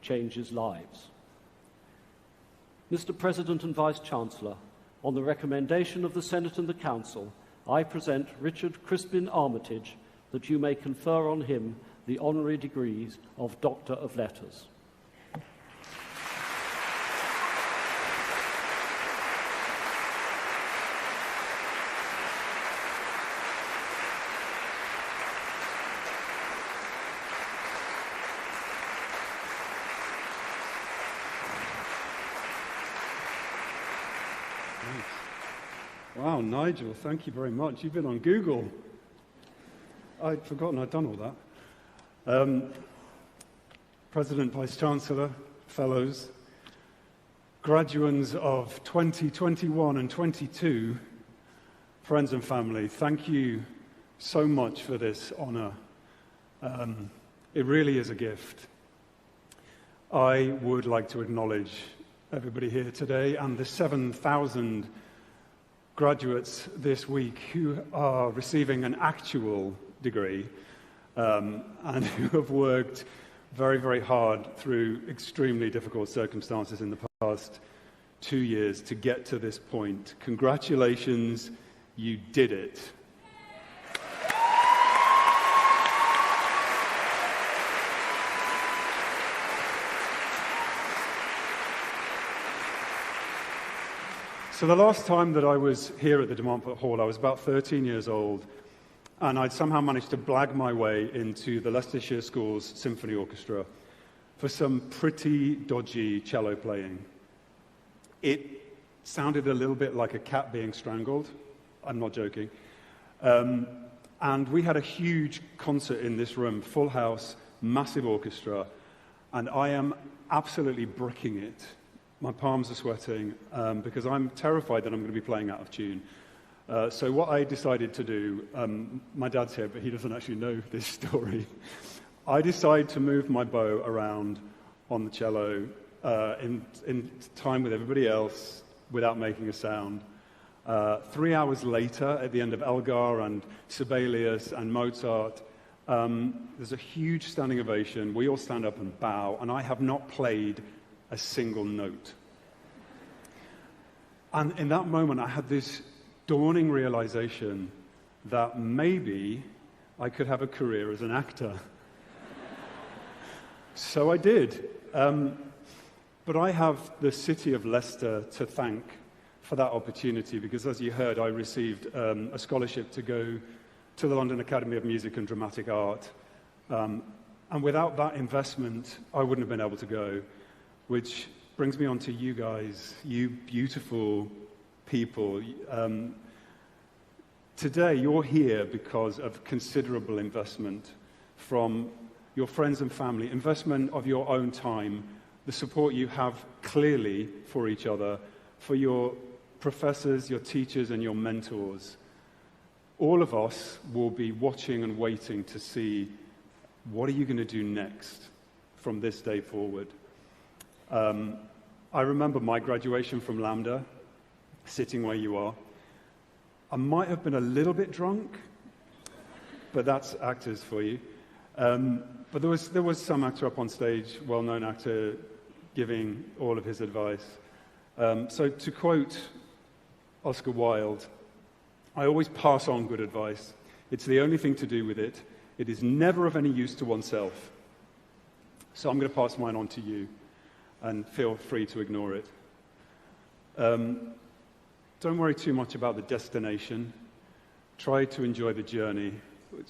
changes lives. Mr. President and Vice-Chancellor, on the recommendation of the Senate and the Council, I present Richard Crispin Armitage that you may confer on him the honorary degrees of Doctor of Letters. Wow, Nigel, thank you very much. You've been on Google. I'd forgotten I'd done all that. President, Vice-Chancellor, Fellows, graduands of 2021 and 22, friends and family, thank you so much for this honor. It really is a gift. I would like to acknowledge everybody here today and the 7,000 graduates this week who are receiving an actual degree and who have worked very, very hard through extremely difficult circumstances in the past 2 years to get to this point. Congratulations, you did it. So the last time that I was here at the De Montfort Hall, I was about 13 years old, and I'd somehow managed to blag my way into the Leicestershire School's Symphony Orchestra for some pretty dodgy cello playing. It sounded a little bit like a cat being strangled. I'm not joking. And we had a huge concert in this room, full house, massive orchestra, and I am absolutely bricking it. My palms are sweating because I'm terrified that I'm going to be playing out of tune. So what I decided to do, my dad's here, but he doesn't actually know this story. I decided to move my bow around on the cello in time with everybody else without making a sound. 3 hours later, at the end of Elgar and Sibelius and Mozart, there's a huge standing ovation. We all stand up and bow, and I have not played a single note. And in that moment, I had this dawning realization that maybe I could have a career as an actor. So I did. But I have the city of Leicester to thank for that opportunity because, as you heard, I received a scholarship to go to the London Academy of Music and Dramatic Art. And without that investment, I wouldn't have been able to go. Which brings me on to you guys, you beautiful people. Today, you're here because of considerable investment from your friends and family, investment of your own time, the support you have clearly for each other, for your professors, your teachers, and your mentors. All of us will be watching and waiting to see what are you going to do next from this day forward. I remember my graduation from Lambda, sitting where you are. I might have been a little bit drunk, but that's actors for you. But there was some actor up on stage, well-known actor, giving all of his advice. So to quote Oscar Wilde, I always pass on good advice. It's the only thing to do with it. It is never of any use to oneself. So I'm going to pass mine on to you. And feel free to ignore it. Don't worry too much about the destination. Try to enjoy the journey.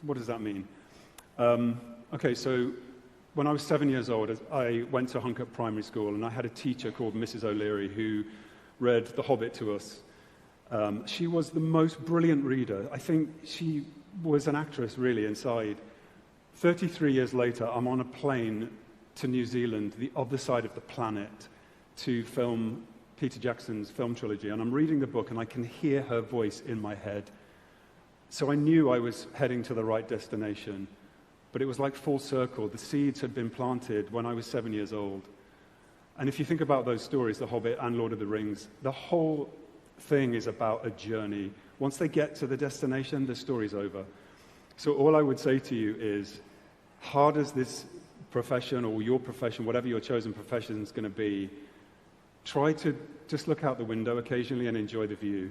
What does that mean? Okay, so when I was 7 years old, I went to Huncup Primary School, and I had a teacher called Mrs. O'Leary who read The Hobbit to us. She was the most brilliant reader. I think she was an actress, really, inside. 33 years later, I'm on a plane to New Zealand, the other side of the planet, to film Peter Jackson's film trilogy. And I'm reading the book, and I can hear her voice in my head. So I knew I was heading to the right destination. But it was like full circle. The seeds had been planted when I was 7 years old. And if you think about those stories, The Hobbit and Lord of the Rings, the whole thing is about a journey. Once they get to the destination, the story's over. So all I would say to you is, hard as this profession or your profession, whatever your chosen profession is going to be, try to just look out the window occasionally and enjoy the view.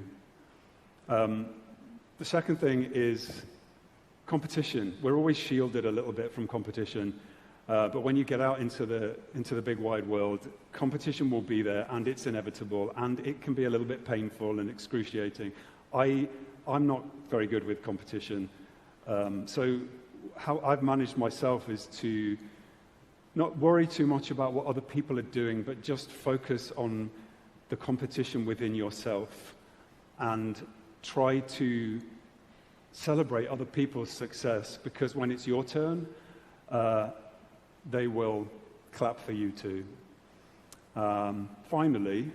The second thing is competition. We're always shielded a little bit from competition, but when you get out into the big wide world, competition will be there, and it's inevitable, and it can be a little bit painful and excruciating. I'm not very good with competition, so how I've managed myself is to not worry too much about what other people are doing, but just focus on the competition within yourself and try to celebrate other people's success, because when it's your turn, they will clap for you too. Finally,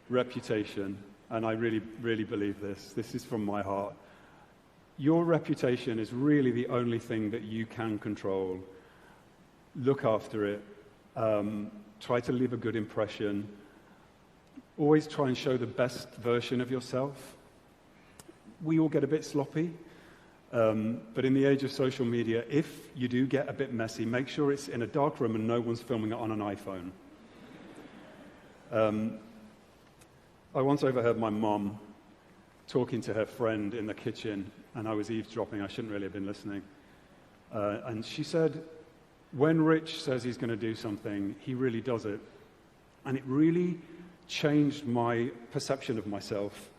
reputation, and I really, really believe this. This is from my heart. Your reputation is really the only thing that you can control. Look after it. Try to leave a good impression. Always try and show the best version of yourself. We all get a bit sloppy, but in the age of social media, if you do get a bit messy, make sure it's in a dark room and no one's filming it on an iPhone. I once overheard my mom talking to her friend in the kitchen, and I was eavesdropping. I shouldn't really have been listening. And she said, when Rich says he's going to do something, he really does it. And it really changed my perception of myself.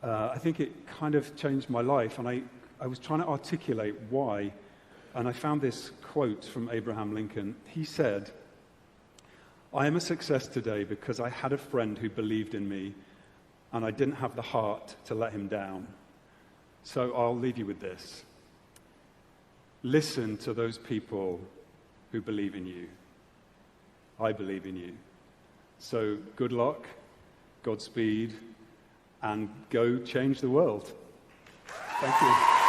I think it kind of changed my life, and I was trying to articulate why, and I found this quote from Abraham Lincoln. He said, "I am a success today because I had a friend who believed in me, and I didn't have the heart to let him down." So I'll leave you with this. Listen to those people who believe in you. I believe in you. So good luck, Godspeed, and go change the world. Thank you.